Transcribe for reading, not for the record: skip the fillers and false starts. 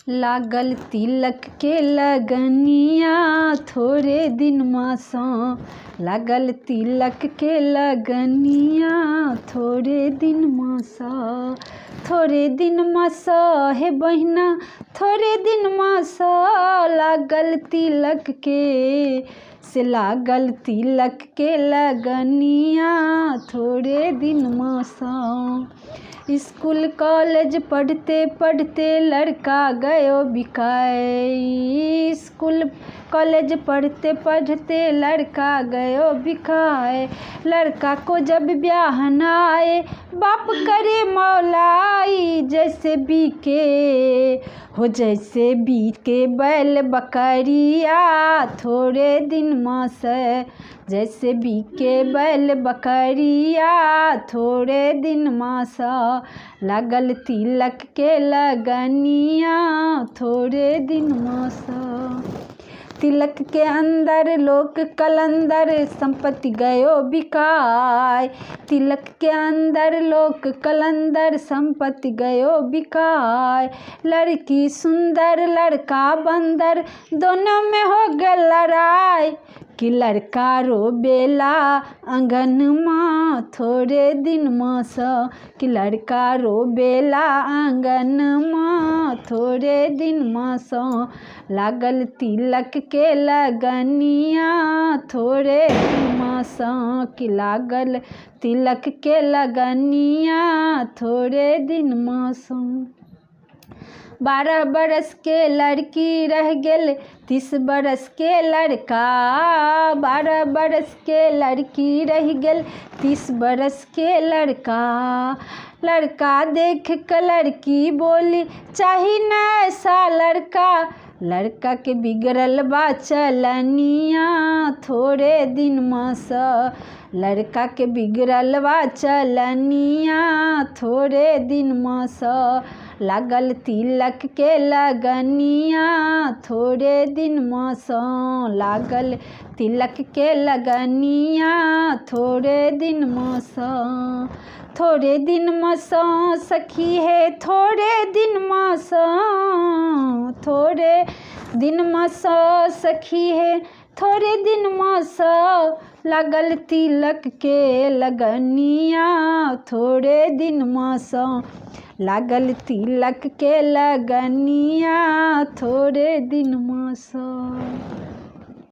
लागल तिलक के लगनिया थोड़े दिन मासा, लागल तिलक के लगनिया थोड़े दिन मासा, थोड़े दिन मासा हे बहिना थोड़े दिन मासा, लागल तिलक के से लागल तिलक के लगनिया थोड़े दिन मासा। स्कूल कॉलेज पढ़ते पढ़ते लड़का गयो बिकाए, स्कूल कॉलेज पढ़ते पढ़ते लड़का गयो बिकाए, लड़का को जब ब्याह न आए बाप करे मौलाई, जैसे बीके हो जैसे बीके बैल बकरिया थोड़े दिन मासे, जैसे बीके बैल बकरिया थोड़े दिन मासा, लागल तिलक के लगनिया थोड़े दिन मासा। तिलक के अंदर लोक कलंदर संपत्ति गयो बिकाय, तिलक के अंदर लोक कलंदर संपत्ति गयो बिकाय, लड़की सुंदर लड़का बंदर दोनों में हो गए लड़ाई, कि लड़का रोबेला आंगन माँ थोड़े दिन मासा, कि लड़का रोबेला आंगन माँ थोड़े दिन मासा, लागल तिलक के लगनिया थोड़े दिन मासा, कि लागल तिलक के लगनिया थोड़े दिन मासा। 12 बरस के लड़की रह गेल 30 बरस के लड़का, 12 बरस के लड़की रह गेल 30 बरस के लड़का, लड़का देख कर लड़की बोली चाही न ऐसा लड़का, लड़का के बिगड़ल बा चलनिया थोड़े दिन मासा, लड़का के बिगड़ल बा चलनिया थोड़े दिन मासा, लागल तिलक के लगनिया थोड़े दिन मासा, लागल तिलक के लगनिया थोड़े दिन मासा, थोड़े दिन मासा सखी है थोड़े दिन मासा, थोड़े दिन मासा सखी है थोड़े दिन मासा, लागल तिलक के लगनिया थोड़े दिन मासा, लागल तिलक के लगनिया थोड़े दिन मासा।